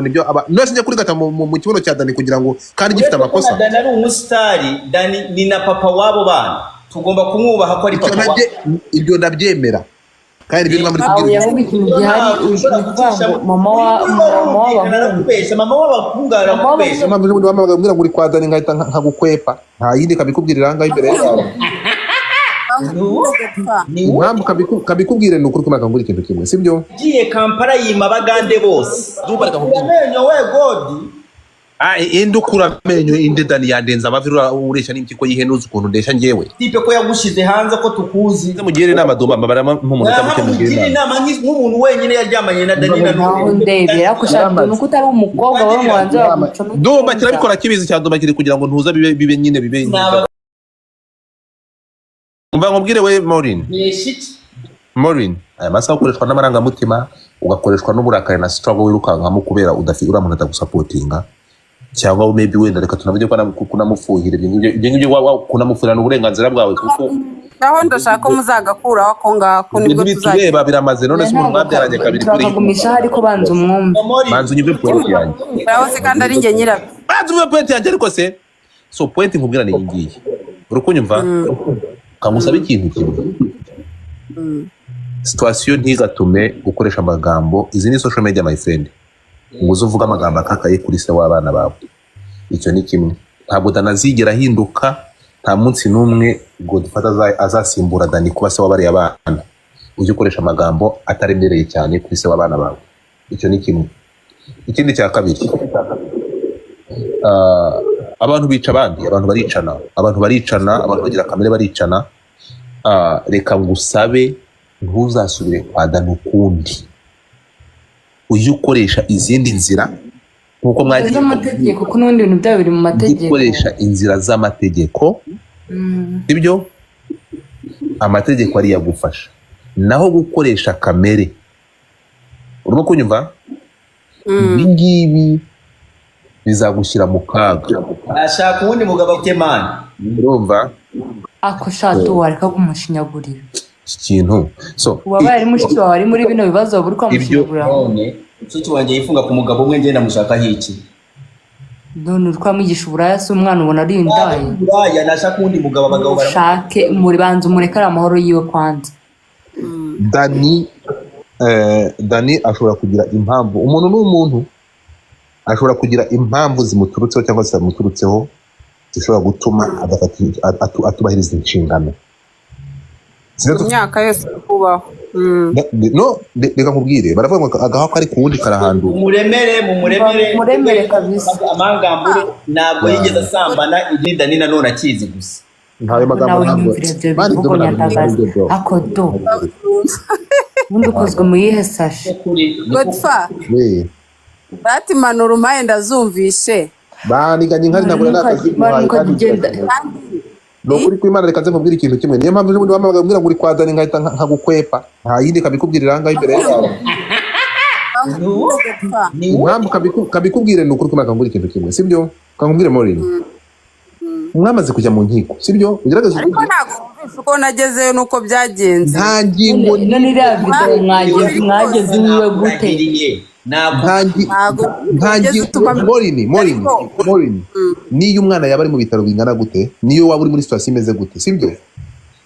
nibyo aba nose njya kuri gata mu kibuno cya Dani kugira ngo kandi gifite amakosa. Dani ari umusitari, Dani ni na papa wabo bana, tugomba kumwubaha ko ari papa wabo. Ibyo ndabyemera kandi ibintu muri kubwira yavuga ikintu gihari uvuga mama w'abahungu arakubesha mama n'ubundi wamabwira ngo uri kwa Dani ngahita nkagukwepa nta yindi kabikubwirira ngaho imbere yawe. Impamvu kabikubwire ni ukuri kumaka ngura ikintu kimwe sibyo giye Kampala yima abagande bose amenyo we godi indukura amenyo inde Dani yandenza amavira uresha n'impyiko yihenuza ukuntu ndesha ngewe tipe ko yagushize hanze ko tukuzi mugire inama domba mbara nk'umuntu tamuke mugire inama nk'umuntu wenyine yaryamanye na Dani na ndebera kushaka nuko utari umukobwa wari muhanze wagucoma domba kirabikora kibizi cya domba kiri kugira ngo ntuza bibe nyine bibe umva ngubwire we Maureen aya masaha ukoreshwa n'amarangamutima ugakoreshwa n'uburakari na struggle wirukankamo kubera udafite uramuntu atagusapotinga cyangwa maybe wenda reka tunavuge ko kunamufuhira ibyo ngibyo kunamufurana uburenganzira bwawe kuko aho ndashaka muzagakuraho ko ngako nibwo tuzageba biramaze none se umuntu mwabyaranye kabiri kuri turagumisha ariko banza umwumva banza unyumve point yanjye aho se kandi ari nge nyira banza unyumve point yanjye ariko se so point nkubwira ni ngiye urukunyumva kamusaba ikintu kimwe situation ntigatume ukoresha amagambo izi ni social media my friend ngo uvuga amagambo akakaye kuri se w'abana bawe icyo ni kimwe ntabwo danazigera hinduka nta munsi numwe ngo dufata azasimbura Dani kuba se w'abari abana uje ukoresha amagambo ataremereye cyane kuri se w'abana bawe icyo ni kimwe ikindi cya kabiri abantu bica abandi abantu baricana abantu bagira kamere baricana reka ngusabe ntuzasubire kwa Dani ukundi ujye ukoresha izindi nzira nkuko mwagiye amategeko kuko n'ubundi bintu byabo biri mu mategeko ukoresha inzira z'amategeko ibyo amategeko ari yagufasha naho gukoresha kamere urimo kunyumva ngibi bizagushyira mu kaga ashaka ubundi mugabo ukemana urumva ako shatu wareka kumushinyagurira ikintu so uba ari mushiki wawe ari muri bino bibazo buri kwa mushinyagurira mushiki wanjye yifunga ku mugabo umwe ngenda mushaka hiki none urwamwigisha uburaya se umwana ubona ari indayi uburaya nashaka ubundi mugabo abagabo barashake muri banza umurekare amahoro yiwe kwanza Dani ashobora kugira impamvu umuntu n'umuntu ashobora kugira impamvu zimuturutseho cyangwa zitamuturutseho zishobora gutuma atubahiriza inshingano imyaka yose kubaho no reka nkubwire baravuga ngo agaho kari ku wundi karahandura muremere kabisa amangambure ntabwo yigeze asambana ibyo Dani nanone akizi gusa ntayo magambo ntabwo akodo ubundi ukozwe mu yihe sashe Godfa batimanura umaye ndazumvishe baniganye inkari ntabwo no kuri kw'Imana reka nze nkubwire ikintu kimwe niyo mpamvu n'ubundi wamabwira ngo uri kwa Dani ngahita nkagukwepa nta yindi kabikubwirira ngaho imbere yawe impamvu kabikubwire ni ukuri kw'Imana ngura ikintu kimwe sibyo kankubwire Maureen mwamaze kujya mu nkiko sibyo ugerageza ariko ntabwo wumvisha uko nagezeyo nuko byagenze nta ngingo none iriya video mwageze iwe gute Maureen niyo umwana yaba ari mu bitaro bingana gute niyo waba uri muri situation imeze gute sibyo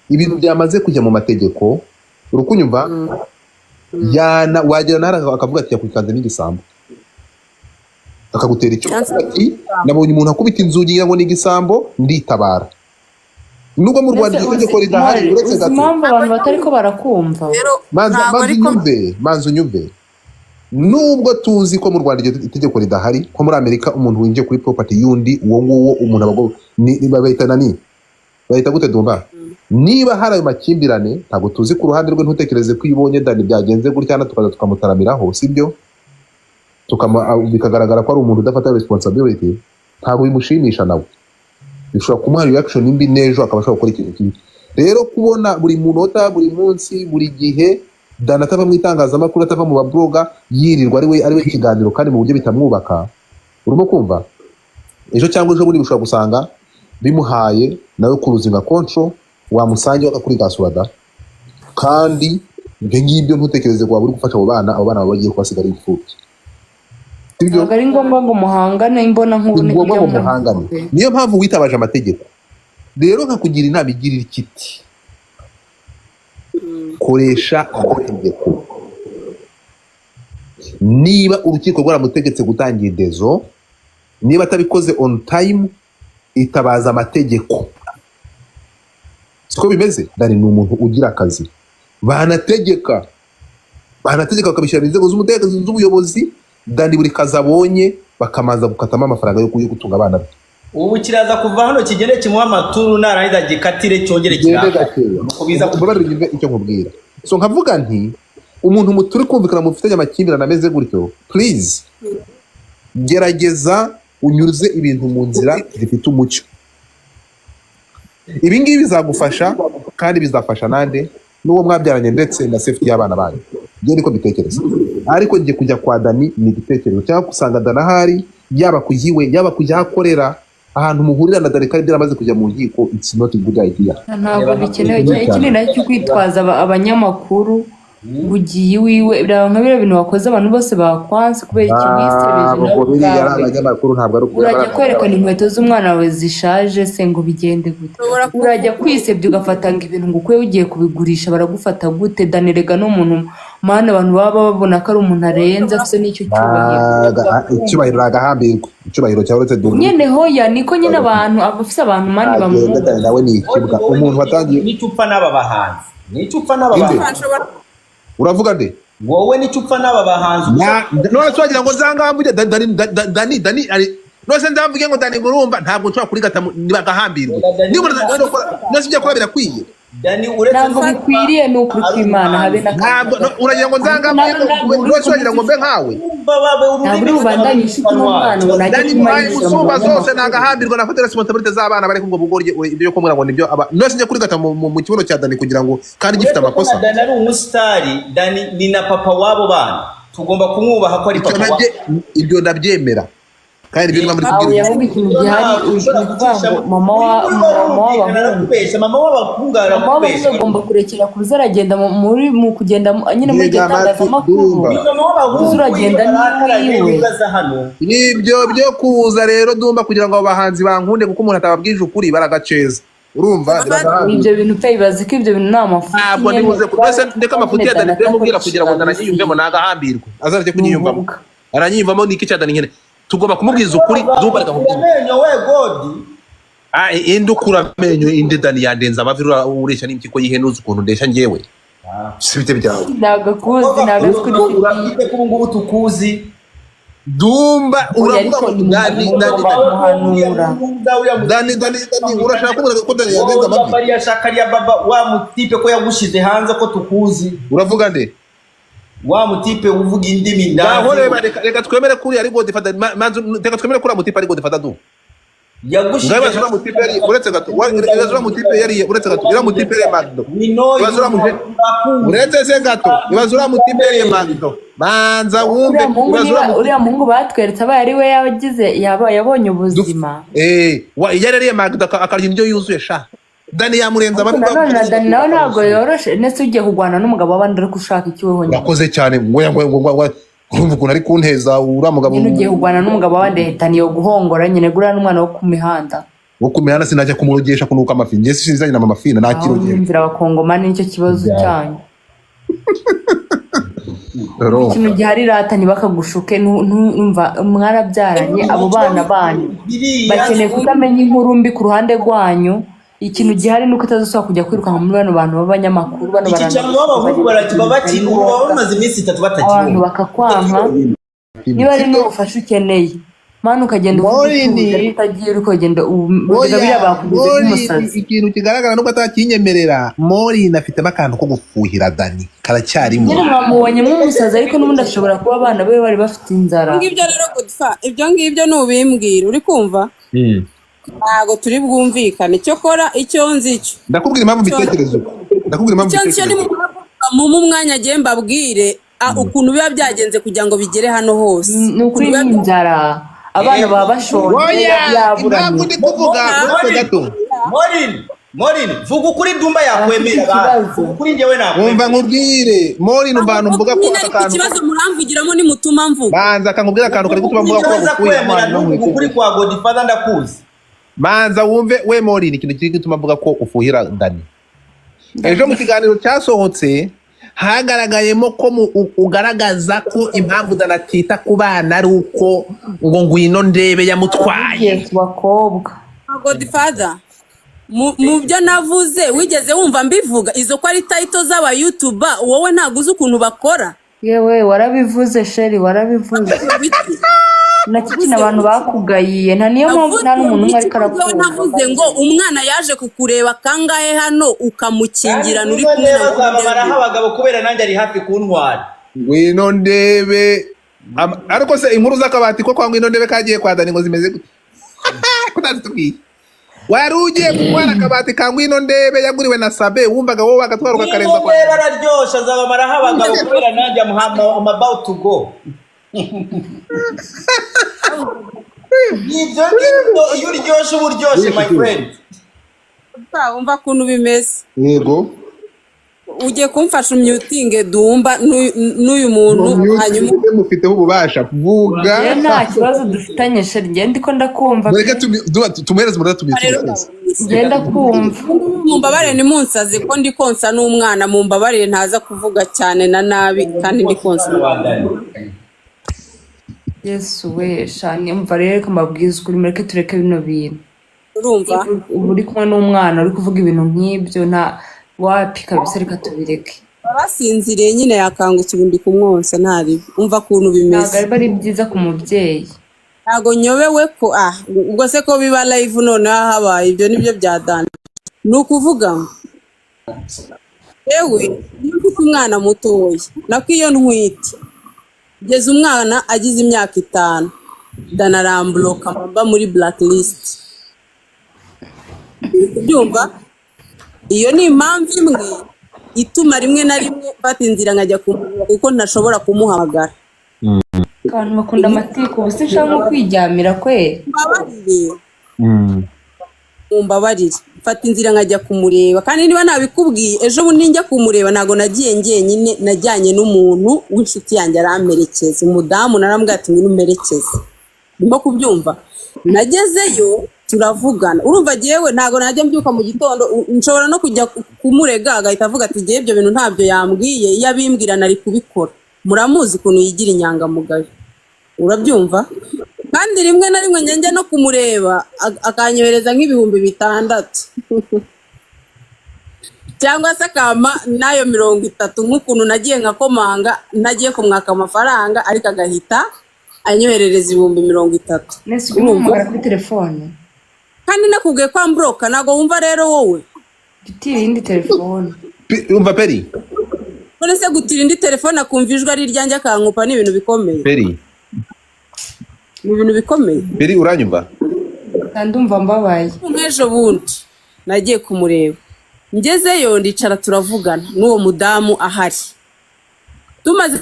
ibintu byamaze kujya mu mategeko urukunyumva wagira nara akavuga ati yakwikanze n'igisambo akagutera icyo ati nabonye umuntu akubita inzugi ngo ni igisambo nditabara nubwo mu Rwanda itegeko ridahari uretse gato impamvu abantu batari ko barakumva manzu nyumve nubwo tuzi ko mu Rwanda itegeko ridahari ko muri Amerika umuntu winjiye kuri property yundi uwo nguwo umuntu abago bahita nani bahita gute dumba niba hari ayo makimbirane ntabwo tuzi ku ruhande rwe ntutekereze ko ibonye Dani byagenze gutya na tukaza tukamutaramiraho sibyo bikagaragara ko ari umuntu udafata responsibility ntabwo bimushimisha nawe bishobora kumuha reaction imbi n'ejo akaba ashobora gukora ikintu kibi rero kubona buri munota buri munsi buri gihe Dani atava mu itangazamakuru atava mu babloga yirirwa ari we ikiganiro kandi mu buryo bitamwubaka urimo kumva ejo cyangwa ejo bundi bishobora gusanga bimuhaye nawe kuruzinga control wamusange wakakuri gaswada kandi ibyo ngibyo ntutekereze ko waba uri gufasha abo bana bagiye kubasigara imfubyi ntabwo ari ngombwa ngo muhangane imbona nkubone ngombwa ngo muhangane. Niyo mpamvu witabaje amategeko. Rero nkakugira inama igirira ikiti, koresha amategeko. Niba urukiko rwaramutegetse gutangira indezo, niba atabikoze on time, itabaza amategeko. Siko bimeze. Dani ni umuntu ugira akazi, banategeka bakabishyira inzego z'umutekano z'ubuyobozi. Dani buri kazi abonye bakamanza gukatamo amafaranga yo gutunga abana be. Ubu kiraza kuva hano kigende kimuha amaturu narangiza gikatire cyongere kiraka kubiza kubabarira icyo nkubwira. So nkavuga nti umuntu muturi kumvikana mufitanye amakimbirane ameze gutyo, please gerageza unyuze ibintu mu nzira zifite umucyo. Ibi ngibi bizagufasha kandi bizafasha nande n'uwo mwabyaranye ndetse na safety y'abana banyu. Byo niko bitekereza. Ariko ngiye kujya kwa Dani ni igitekerezo cyangwa kusanga Dani ahari, yaba kuyiwe yaba kujya akorera ahantu muhurira na Dani kandi byaramaze kujya mu nkiko. It's not a good idea. Ntabwo bikenewe cyane ikindi nacyo kwitwaza abanyamakuru ugiye wiwe biraba nka bira bintu wakoze abantu bose bakwanse kubera iki wisebeje n'abanyamakuru. Ntabwo ari urajya kwerekana inkweto z'umwana wawe zishaje se ngo bigende gute? Urajya kwisebya ugafatanga ibintu ngo ukwe ugiye kubigurisha baragufata gute? Danirega n'umuntu mana abantu baba babona ko ari umuntu arenze afite n'icyo cyubahiro agahambirwa. Icyubahiro cyawe uretse duru nyene hoya niko nyine abantu abafite abantu mani bamwe nawe ni ikibwa umuntu watangiye n'icyupfa n'aba bahanzi n'icyupfa n'aba bahanzi. Uravuga nde wowe n'icyupfa n'aba bahanzi none twagira ngo zangambuye Dani ari nose ndamvuge ngo Dani ngurumba ntabwo nshobora kurigata nibagahambirwa niba nose ibyo kora birakwiye. Dani uretse ntabwo bikwiriye ni ukuri kw'Imana habe na ntabwo uragira ngo nzangambuye nose wagira ngo mbe nkawe ntabwo ubandanye inshuti n'umwana ngo najye kumayisumba zose nagahambirwa nafite responsibility z'abana bari ngo bugorye ibyo ko mwira ngo nibyo nose njye kurigata mu kibuno cya Dani kugira ngo kandi gifite amakosa. Dani ari umusitari, Dani ni na papa wabo bana tugomba kumwubaha ko ari papa. Ibyo ndabyemera kandi ibyo muri kubwira yavuga ikintu gihari uvuga mama w'abahungu agomba kurekera kuza aragenda muri mu kugenda nyine muri gitangazamakuru uragenda niwe nibyo byo kuza rero Dumba kugira ngo abahanzi bankunde kuko umuntu atababwije ukuri baragaceza. Urumva ibyo bintu pe bibaze ko ibyo bintu nta mafuti ntabwo nibuze kurwese ndeka amafuti ya Dani mubwira kugira ngo ndananyiyumvemo nagahambirwe azarye kunyiyumvamo aranyiyumvamo niki cya Dani nkene tugomba kumubwiza ukuri Dumba reka mubwira amenyo we godi indukura amenyo indi Dani yandenza amavi uresha n'impyiko yihenuza ukuntu ndesha ngewe sibite byawe nagakuzi urafite ko ngubu tukuzi Dumba uravuga Dani urashaka kubona ko Dani yandenza amavi bari yashakariya baba wa mutipe ko yagushize hanze ko tukuzi. Uravuga nde wa mutipe uvuga indimi ndaho reka twemere kuri ari God fada manzu reka twemere kuri mutipe ari God fada du yagushize ngaba mutipe yari uretse gato wa mutipe yari uretse gato ira mutipe yari magdo uretse se gato ibazura mutipe yari magdo banza wumve uriya Mungu batweretse aba ari we yagize yabonye ubuzima yari magdo akarya indyo yuzuye sha Dani yamurenza abavuga Dani nawe ntabwo yoroshe nese ugiye kugwana n'umugabo wabandi ari kushaka ikiweho nyine yakoze cyane ngo urumva ukuntu ari kunteza uriya mugabo ugiye kugwana n'umugabo wabandi hetani yo guhongora nyine gura n'umwana wo ku mihanda sinajya kumurogesha kunuka amafi njye sinzanye na mama fina nakirogera imvira abakongomani nicyo kibazo cyanyu ikintu gihari ratani bakagushuke numva mwarabyaranye abo bana banyu bakeneye kutamenya inkuru mbi ku ruhande rwanyu. Ikintu gihari nuko utazosaba kujya kwirukanka muri bano bantu b'abanyamakuru bano bamaze iminsi 3 batagiye abantu bakakwampa niba ari n'ubufasha ukeneye manu ukagenda utagiye uri kugenda ubugabira bakugize nk'umusazi. Ikintu kigaragara nuko atakinyemerera Morin afite akantu ko gufuhira Dani karacyarimo nyine mwamubonye nk'umusazi ariko n'ubundi ashobora kuba abana be bari bafite inzara. Ngibyo rero Godfa ibyo ngibyo nubimbwira uri kumva ntago turi bwumvikane cyo kora icyo nzi cyo ndakubwira impamvu bitekerezo mu mwanya agiye mbabwire ukuntu biba byagenze kugira ngo bigere hano hose ni ukuri inzara abana baba bashonje yaburanye ntabwo ndi kuvuga gato Morin vuga ukuri Dumba yakwemera vuga ukuri njyewe nakwemera umva nkubwire Morin umbantu mvuga ko akantu ikibazo muramvugiramo ni mutuma mvuga banza akangubwira akantu kari gutuma mvuga ko ukuri kwa Godfather ndakuzi banza wumve we Morin ikintu kiri gutuma mvuga ko ufuhira Dani ejo mu kiganiro cyasohotse hagaragayemo ko ugaragaza ko impamvu danatita ku bana ari uko ngo ngwino ndebe yamutwaye bakobwa Godfather mu byo navuze wigeze wumva mbivuga izo ko ari title z'aba YouTuber wowe ntaguze ukuntu bakora yewe warabivuze sheri warabivuze nakikina abantu bakugayiye nta niyo mpamvu nta n'umuntu umwe ariko arakuvuga navuze ngo umwana yaje kukureba kangahe hano ukamukingira uri kumwe baraha abagabo kubera nanjye ari hafi kuntwara ngwino ndebe ariko se inkuru z'akabati ko kwa ngwino ndebe kagiye kwa Dani ngo zimeze gute kutazitubwiye wari ugiye gutwara akabati ka ngwino ndebe yaguriwe na Sabe wumvaga wowe bagatwara ukakarenza kwa ndebe araryosha azaba baraha abagabo kubera nanjye I'm about to go Ibyo iyo uryoshe uburyoshe my friend umva kuntu bimeze yego ugiye kumfasha umyutinge Dumba n'uyu muntu hanyuma mufiteho ububasha vuga nta kibazo dufitanye sheri ngende ko ndakumva reka tumuhereze muri tumyutinge ngenda kumva mumbabarire ni munsaze ko ndi konsa n'umwana mumbabarire ntaza kuvuga cyane na nabi kandi ndi konsa Yesu we shani mva rero ko mbabwiza ukuri mureke tureke bino bintu urumva uri kumwe n'umwana uri kuvuga ibintu nk'ibyo nta wapi kabisa reka tubireke barasinziriye nyine yakangutse ubundi kumwonsa ntari umva kuntu bimeze ntabwo ari byiza ku mubyeyi ntago nyobewe ko ubwo se ko biba live none habaye ibyo nibyo byadanje ni ukuvuga ngo yewe iyo ufite umwana mutoya nako iyo ntwite geze umwana agize imyaka 5 danarambloka mba muri blacklist byumva iyo ni impamvu imwe ituma rimwe na rimwe fata inzira nkajya kumureba kuko ntashobora kumuhamagara abantu bakunda amatiko ubuse nshaka kwijyamira kwe mumbabarire fata inzira nkajya kumureba kandi niba nabikubwiye ejo bundi njya kumureba nago nagiye njyenyine najyanye n'umuntu w'inshuti yanjye aramperekeza umudamu narambwira ati ngwino umerekeze ndimo kubyumva nagezeyo turavugana urumva jewe ntago najya mbyuka mu gitondo nshobora no kujya kumurega agahita avuga ati giye ibyo bintu ntabyo yambwiye iyo abimbwira nari kubikora muramuzi kuntu yigira inyangamugayo urabyumva kandi rimwe na rimwe njya no kumureba akanyohereza nk'ibihumbi 600 cyangwa se akama nayo 30 nk'ukuntu nagiye nkakomanga nagiye kumwaka amafaranga ariko agahita anyoherereza ibihumbi 30 nese umumara kuri telefone kandi nakubwiye ko ambroka nago wumva rero wowe gutira indi telefone umva Peri none se gutira indi telefone akumva ijwi ari ryanjye akankupa ni ibintu bikomeye Peri ni ibintu bikomeye Peri uranyumva kandi umva mbabaye nk'ejo bundi nagiye kumureba ngezeyo ndicara turavugana n'uwo mudamu ahari tumaze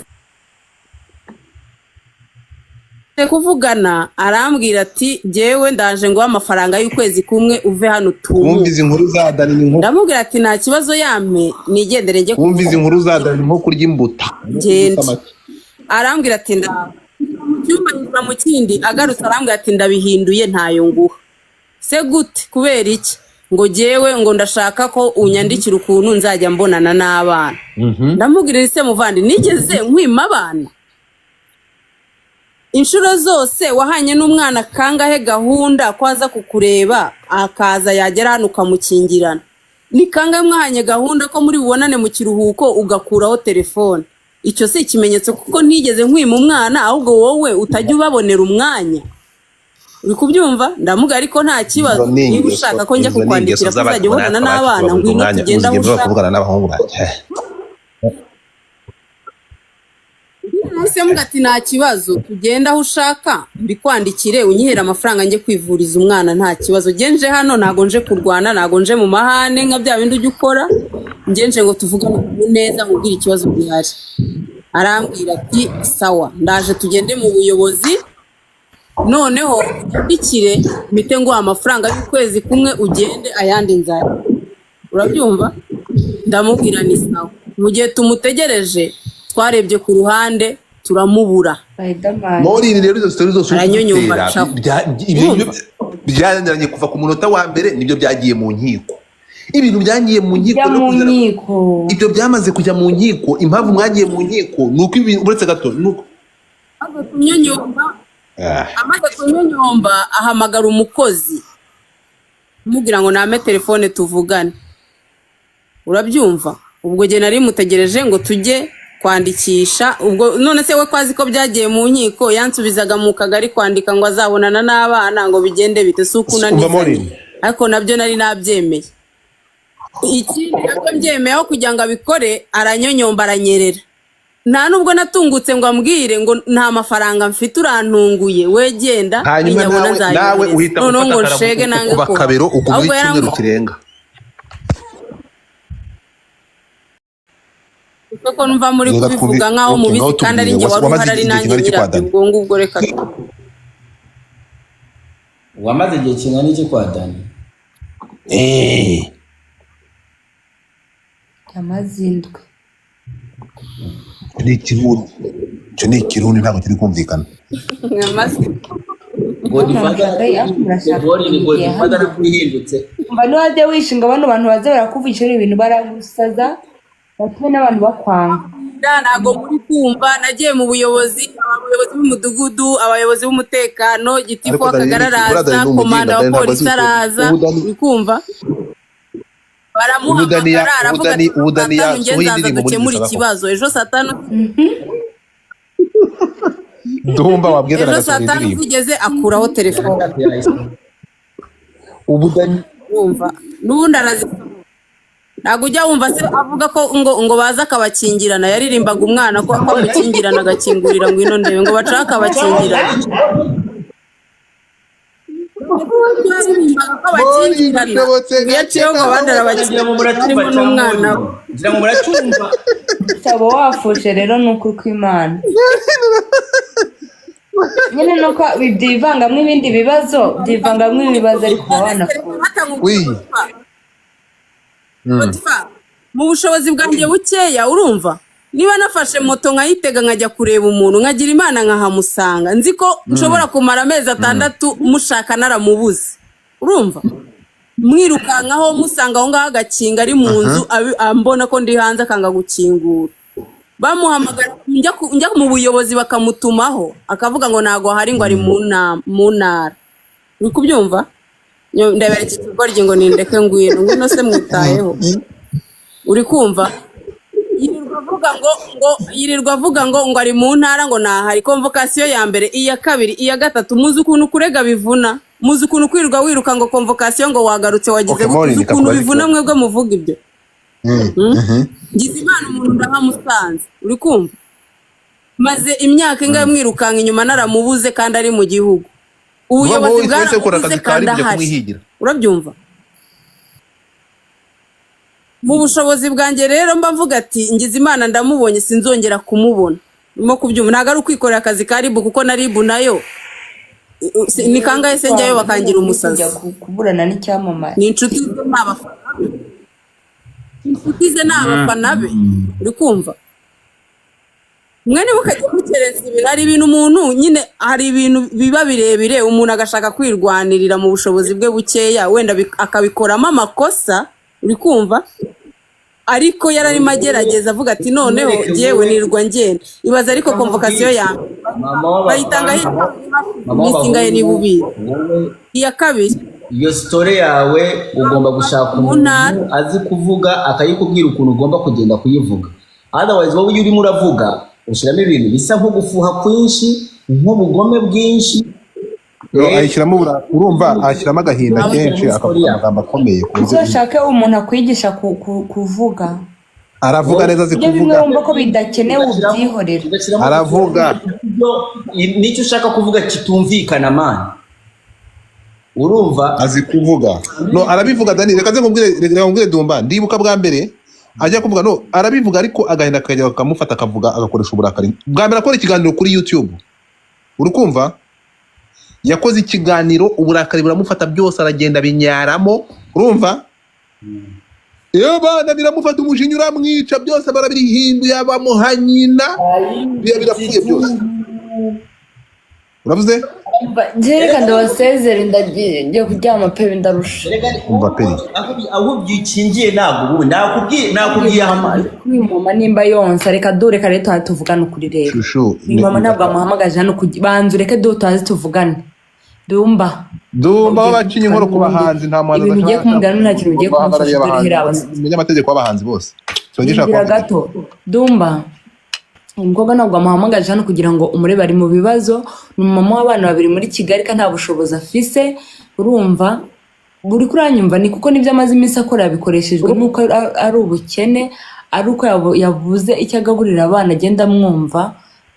kuvugana arambwira ati jewe ndaje ngo amafaranga y'ukwezi kumwe uve hano twumvize inkuru za Dani ni nko ndamubwira ati nta kibazo yame nigendere nge twumvize inkuru za Dani nko kurya imbuto arambwira ati cyumba mu kindi agarutse arambwira ati ndabihinduye ntayo nguha se gute kubera iki ngo jewe ngo ndashaka ko unyandikira ukuntu nzajya mbonana n'abana ndamubwira ise muvandi nigeze nkwima abana inshuro zose wahanye n'umwana kangahe gahunda kwaza kukureba akaza yagera hano ukamukingirana ni kangahe mwahanye gahunda ko muri bubonane mu kiruhuko ugakuraho telefone icyo si ikimenyetso kuko ntigeze nkwima umwana ahubwo wowe utajya ubabonera umwanya uri kubyumva ndamuga ariko nta kibazo niba ushaka ko njya kukwandikira kuzajya ubonana n'abana ngwino tugenda Nase mugati nta kibazo tugenda aho ushaka mbikwandikire unyihera amafaranga nje kwivuriza umwana nta kibazo genje hano nago nje kurwana nago nje mu mahane nka bya bindi ujye ukora ngenje ngo tuvugane neza mubwira ikibazo gihari arambwira ati sawa ndaje tugende mu buyobozi noneho ndikire mite ngo amafaranga y'ukwezi kumwe ugende ayandi nzara urabyumva ndamubwira ni sawa mu gihe tumutegereje twarebye ku ruhande turamubura Riderman. Mori rero izo story zose Aranyonyomba uzitera, nshaka. ibintu byaraniranye kuva ku munota wa mbere nibyo byagiye mu nkiko. Ibintu byagiye mu nkiko Jya no mu kuzana- nkiko. ibyo byamaze kujya mu nkiko, impamvu mwagiye mu nkiko nuko ibintu uretse gato nuko amaze kunyonyomba amaze kunyonyomba ahamagara umukozi amubwira ngo name telefone tuvugane urabyumva ubwo jye nari mutegereje ngo tujye kwandikisha ubwo none se we kwazi ko byagiye mu nkiko yansubizaga mu kagari kwandika ngo azabonana n'abana ngo bigende bite suko unanizanye ariko nabyo nari nabyemeye ikindi nabyo mbyemeye kugira ngo abikore aranyonyomba aranyerera nta nubwo natungutse ngo ambwire ngo nta mafaranga mfite urantunguye we genda hanyuma nawe uhita ngo nshege nange kuba kabero ukubura icyumweru kirenga kuko numva muri kubivuga nkaho mubizi kandi ari njye wari uhari ari nanjye nyirabyo ubwo ngubwo reka wamaze igihe kingana iki kwa Dani? Amazindwe. Ni ikirundi, icyo ni ikirundi ntabwo kiri kumvikana. Mba niwajya wishinga bano bantu baza barakuvugisha ibintu baragusaza batume n'abantu bakwanga. Ntabwo muri kumva nagiye mu buyobozi abayobozi b'umudugudu abayobozi b'umutekano gitifu akagararaza komanda wa polisi araza uri kumva baramuhamagara aravuga ati ngenzaza dukemura ikibazo ejo saa 5 Ndumva wabwira ejo saa 5 zigeze akuraho telefone ubudani wumva n'ubundi arazisoma ntabwo ujya wumva se avuga ko ngo baza akabakingirana yaririmbaga umwana ko amukingirana agakingurira ngo ino ndebe ngo bacaka abakingirana Sabo wafushe rero nuko kw'Imana nyine nuko byivangamwe ibindi bibazo byivangamwe ibibazo ariko babana mu bushobozi bwanjye bukeya urumva niba nafashe moto nkayitega nkajya kureba umuntu nkagira Imana nkahamusanga nzi ko nshobora kumara amezi 6 mushaka naramubuze urumva mwirukankaho musanga aho ngaho agakinga ari mu nzu ambona ko ndi hanze akanga gukingura bamuhamagara njya mu buyobozi bakamutumaho akavuga ngo nago hari ngo ari mu ntara uri kubyumva ndabera iki kigoryi ngo nindeke ngwino se mwitayeho uri kumva yirirwa avuga ngo ari mu ntara ngo nahari convocation ya mbere iya kabiri iya gatatu muzi ukuntu kurega bivuna muzi ukuntu kwirirwa wiruka ngo convocation ngo wagarutse wagize ukuntu bivuna mwebwe muvuga ibyo ngize Imana umuntu ndahamusanze uri kumva maze imyaka ingahe mwirukanka inyuma naramubuze kandi ari mu gihugu ubuyobozi bwaramubuze kandi ahari urabyumva mu bushobozi bwanjye rero mba mvuga ati ngize Imana ndamubonye sinzongera kumubona urimo kubyumva ntabwo ari ukwikorera akazi ka RIB kuko na RIB nayo ni kangahe se njyayo bakangira umusazi kuburana n'icyamamare ni inshuti ze n'abafana be uri kumva mwe niba ukajya mukereza ibintu hari ibintu umuntu nyine hari ibintu biba birebire umuntu agashaka kwirwanirira mu bushobozi bwe bukeya wenda akabikoramo amakosa uri kumva ariko yararimo agerageza avuga ati noneho yewe nirwa ngenda ibaza ariko convocation yanjye bayitanga nisingaye ni bubiri iya kabiri iyo story yawe ugomba gushaka umuntu azi kuvuga akayikubwira ukuntu ugomba kugenda kuyivuga otherwise wowe urimo uravuga ushyiramo ibintu bisa nko gufuha kwinshi nk'ubugome bwinshi ayishyiramo urumva ashyiramo agahinda kenshi akavuga amagambo akomeye uzashake umuntu akwigisha kuvuga aravuga neza azi kuvuga bimwe wumva ko bidakenewe ubyihorera aravuga nicyo ushaka kuvuga kitumvikana man urumva azi kuvuga no arabivuga Dani reka nkubwire Dumba ndibuka bwa mbere ajya kuvuga no arabivuga ariko agahinda kajya bakamufata akavuga agakoresha uburakari bwa mbere akora ikiganiro kuri YouTube uri kumva yakoze ikiganiro uburakari buramufata byose aragenda binyaramo urumva iyo bana biramufata umujinya uramwica byose barabihinduye abamuha nyina birapfuye byose uravuze reka ndabasezere ndagiye kuryama pe ndarusha umva peri aho byikingiye ntabwo ubu nakubwiye mama nimba yonsa reka dore kare tuvugane ukuri rero shushu mama ntabwo amuhamagaje hano banzu reke tuzi tuvugane dumba babacinye inkoro ku bahanzi nta muhanzi ibintu ugiye kumubwira nta kintu ugiye kumufasha dore hera umunyamategeko w'abahanzi bose ngira gato dumba umukobwa ntabwo amuhamagaje hano kugira ngo umurebe ari mu bibazo ni umumama w'abana babiri muri Kigali kandi nta bushobozi afise urumva buri kuranyumva ni kuko nibyo amaze iminsi akora yabikoreshejwe nuko ari ubukene ari uko yavuze icyo agaburira abana agenda amwumva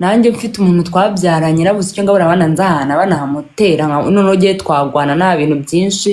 nanjye mfite umuntu twabyaranye nabuze icyo ngaburira abana nzahana abana hamutera noneho ugiye twagwana nta bintu byinshi